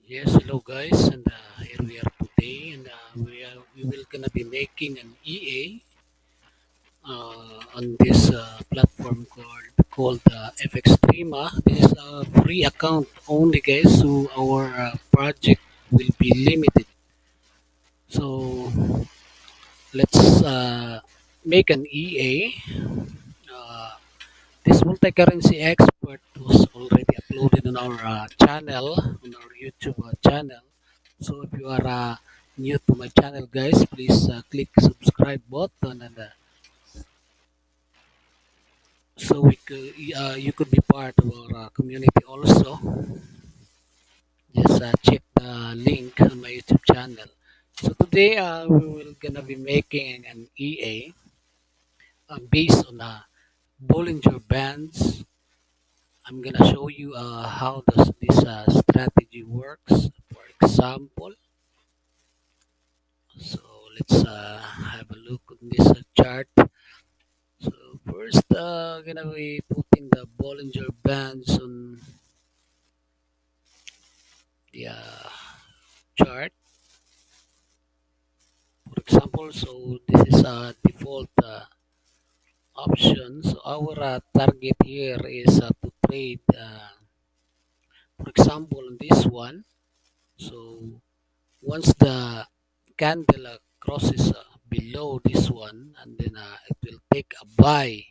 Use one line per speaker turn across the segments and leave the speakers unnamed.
Yes, hello guys, and here we are today, and we will gonna be making an EA on this platform called FX Streama. This is a free account only, guys. So our project will be limited. So let's make an EA. This multi-currency expert was already uploaded on our channel, on our YouTube channel. So if you are new to my channel, guys, please click subscribe button, and so you could be part of our community also. Just check the link on my YouTube channel. So today we will gonna be making an EA based on Bollinger Bands. I'm gonna show you how does this strategy works. For example, so let's have a look on this chart. So first, gonna be putting the Bollinger Bands on the chart. For example, so this is a default option. So our target here is to trade, for example, on this one. So once the candle crosses below this one, and then it will take a buy,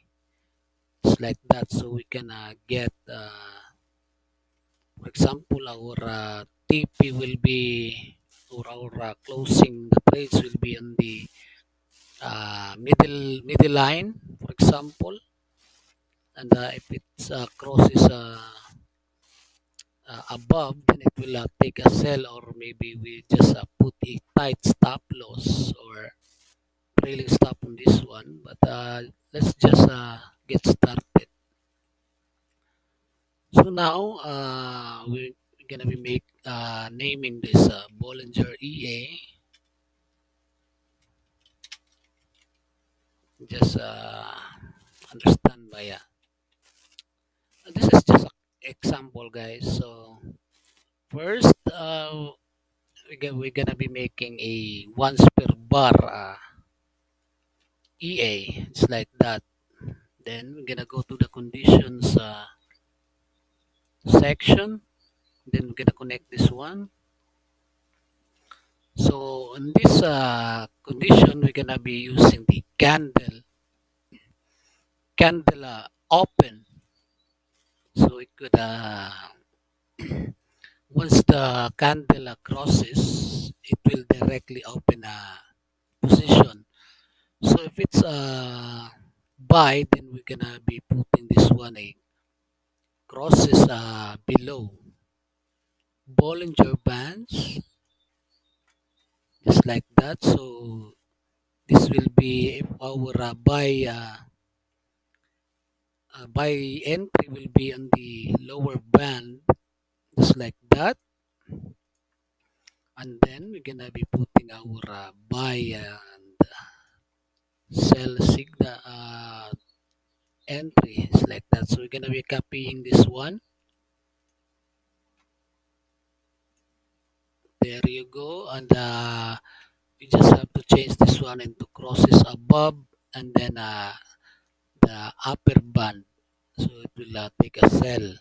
just like that, so we can get for example, our TP will be, or our closing the trades will be on the middle line, for example, and if it crosses above, then it will take a sell, or maybe we just put a tight stop loss or trailing stop on this one. But let's just get started. So now we're gonna be naming this Bollinger EA. Just understand by this is just an example, guys. So first, we're gonna be making a once per bar EA. It's like that. Then we're gonna go to the conditions section. Then we're gonna connect this one. So in this condition, we're gonna be using the candle open. So it could once the candle crosses, it will directly open a position. So if it's a buy, then we're gonna be putting this one a crosses below Bollinger Bands, just like that. So this will be if our buy entry will be on the lower band, just like that. And then we're gonna be putting our buy and sell signal entries like that. So we're gonna be copying this one. There you go, and we just have to change this one into crosses above, and then the upper band. So it will take a cell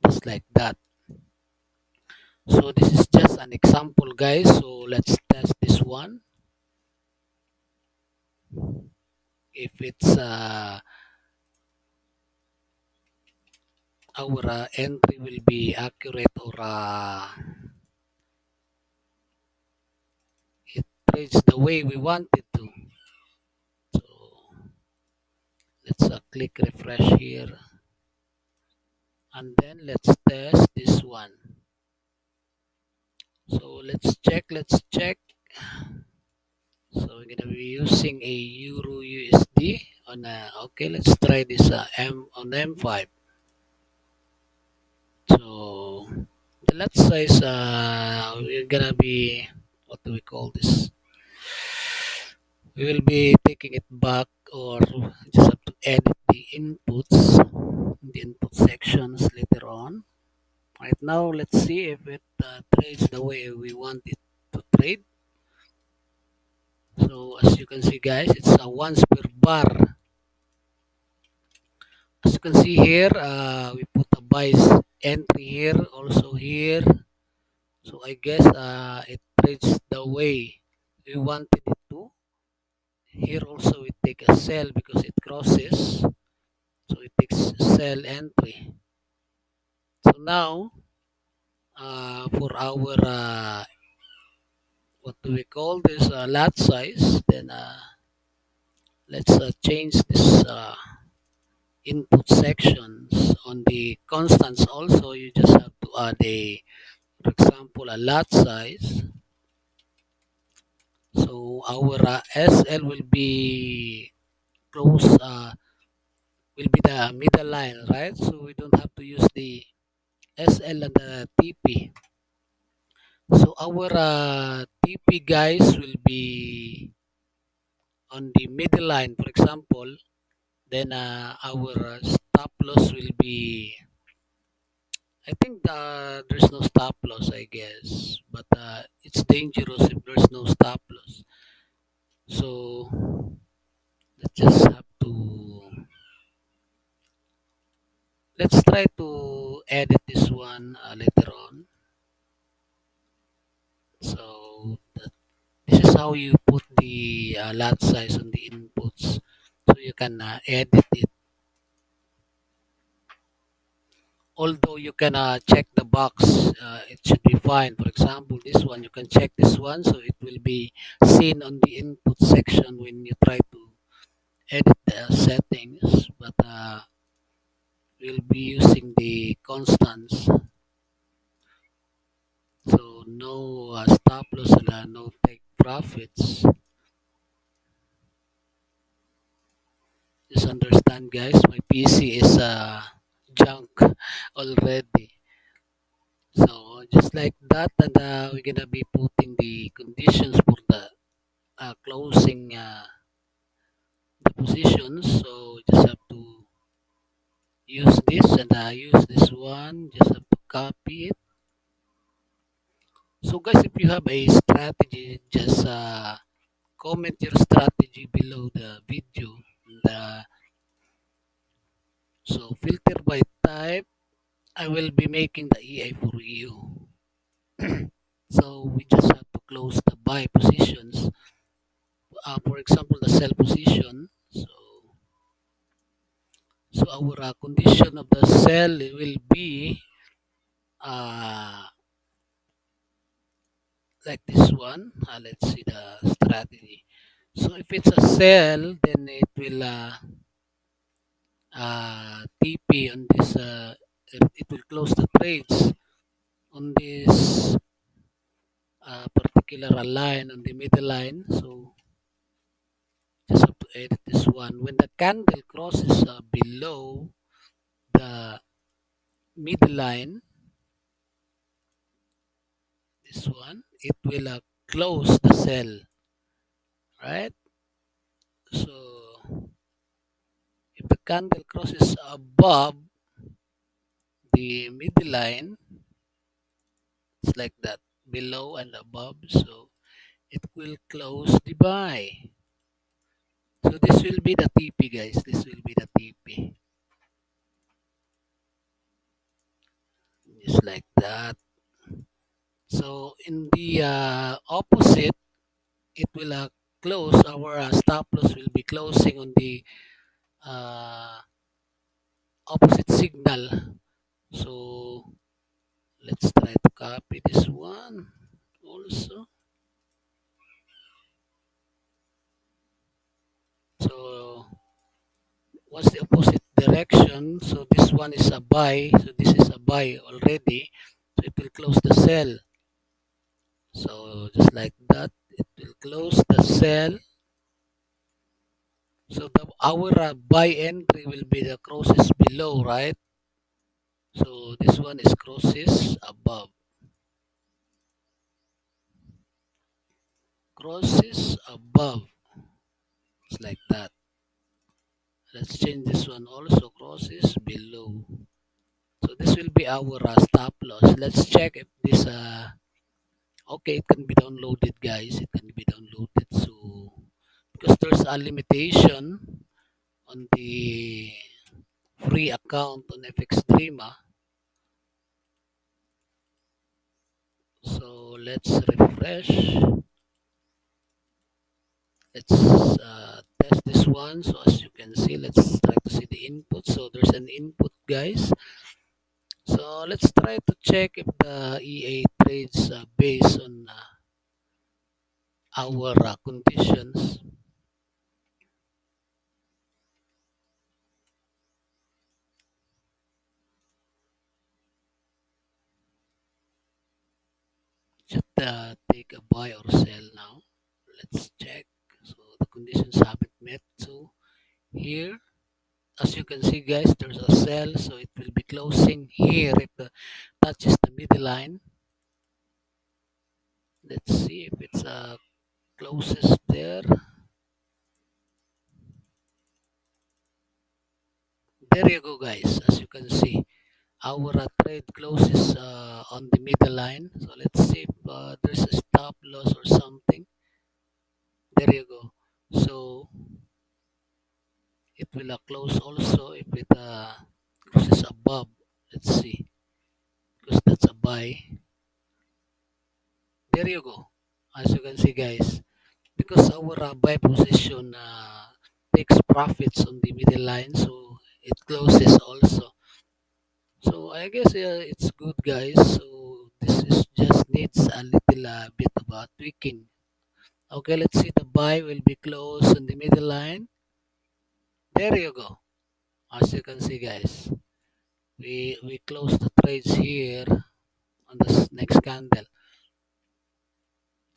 just like that. So this is just an example, guys. So let's test this one. If it's our entry will be accurate, or it trades the way we want it to. So let's click refresh here, and then let's test this one. So let's check. So we're gonna be using a Euro USD on okay, let's try this M on M5. So the lot size we're gonna be, what do we call this? We will be taking it back, or just have to edit the inputs in the input sections later on. Right now, let's see if it trades the way we want it to trade. So as you can see, guys, it's a once per bar. As you can see here, we put a buy entry here, also here. So I guess it trades the way we wanted it to. Here also we take a sell because it crosses. So it takes sell entry. So now for our what do we call this lot size? Then let's change this input sections on the constants. Also, you just have to add a, for example, a lot size. So our SL will be close. Will be the middle line, right? So we don't have to use the SL and the TP. So our TP guys will be on the middle line, for example. Then our stop loss will be. I think there's no stop loss, I guess, but it's dangerous if there's no stop loss. So let's just have to. Let's try to edit this one later on. So this is how you put the lot size on the inputs. So you can edit it. Although you can check the box, it should be fine. For example, this one, you can check this one. So it will be seen on the input section when you try to edit the settings. But we'll be using the constants. So no stop loss and no take profits. Just understand, guys, my PC is junk already. So just like that, and we're gonna be putting the conditions for the closing the positions. So just have to use this and use this one. Just have to copy it. So guys, if you have a strategy, just comment your strategy below the video. And, so filter by type. I will be making the EA for you. So we just have to close the buy positions. For example, the sell position. So our condition of the sell will be uh, like this one. Let's see the strategy. So if it's a sell, then it will TP on this. It will close the trades on this particular line on the middle line. So just have to edit this one. When the candle crosses below the middle line, this one, it will close the cell, right? So if the candle crosses above the middle line, it's like that, below and above. So it will close the buy. So this will be the TP, guys. This will be the TP. Just like that. So in the opposite, it will close. Our stop loss will be closing on the uh, opposite signal. So let's try to copy this one also. So what's the opposite direction? So this one is a buy. So this is a buy already. So it will close the sell. So just like that, it will close the sell. So our buy entry will be the crosses below, right? So this one is crosses above. Crosses above. It's like that. Let's change this one also crosses below. So So this will be our stop loss. Let's check if this okay, it can be downloaded, guys. It can be downloaded. So because there's a limitation on the free account on FX Dreamer. So let's refresh. Let's test this one. So as you can see, let's try to see the input. So there's an input, guys. So let's try to check if the EA trades based on our conditions. Just take a buy or sell now. Let's check. So the conditions haven't met. So here, as you can see, guys, there's a sell. So it will be closing here if it touches the middle line. Let's see if it's closes there. There you go, guys. As you can see, our trade closes on the middle line. So let's see if there's a stop loss or something. There you go. So it will close also if it closes above. Let's see, because that's a buy. There you go. As you can see, guys, because our buy position takes profits on the middle line, so it closes also. So I guess it's good, guys. So this is just needs a little bit of tweaking. Okay, let's see. The buy will be closed on the middle line. There you go. As you can see, guys, we close the trades here on the next candle.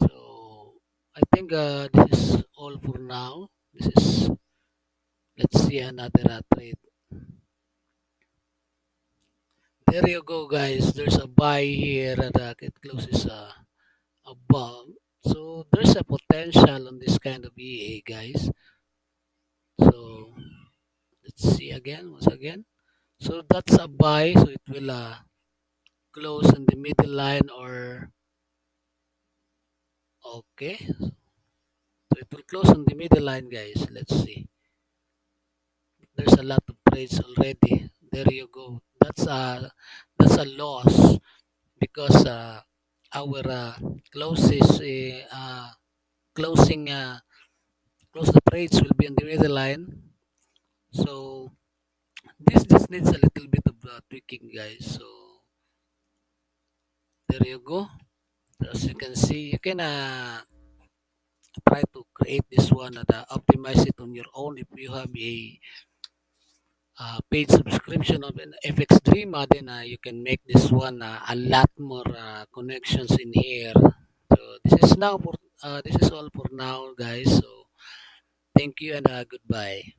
So I think this is all for now. This is let's see another trade. There you go, guys. There's a buy here and it closes above. So there's a potential on this kind of EA, guys. So let's see again, once again. So that's a buy. So it will close in the middle line or okay. So it will close on the middle line, guys. Let's see. There's a lot of trades already. There you go. That's a loss because our closes closing close the trades will be on the middle line. So this just needs a little bit of tweaking, guys. So there you go. As you can see, you can try to create this one and optimize it on your own if you have a paid subscription of an FX Dreamer, then you can make this one a lot more connections in here. So this is all for now, guys. So thank you and goodbye.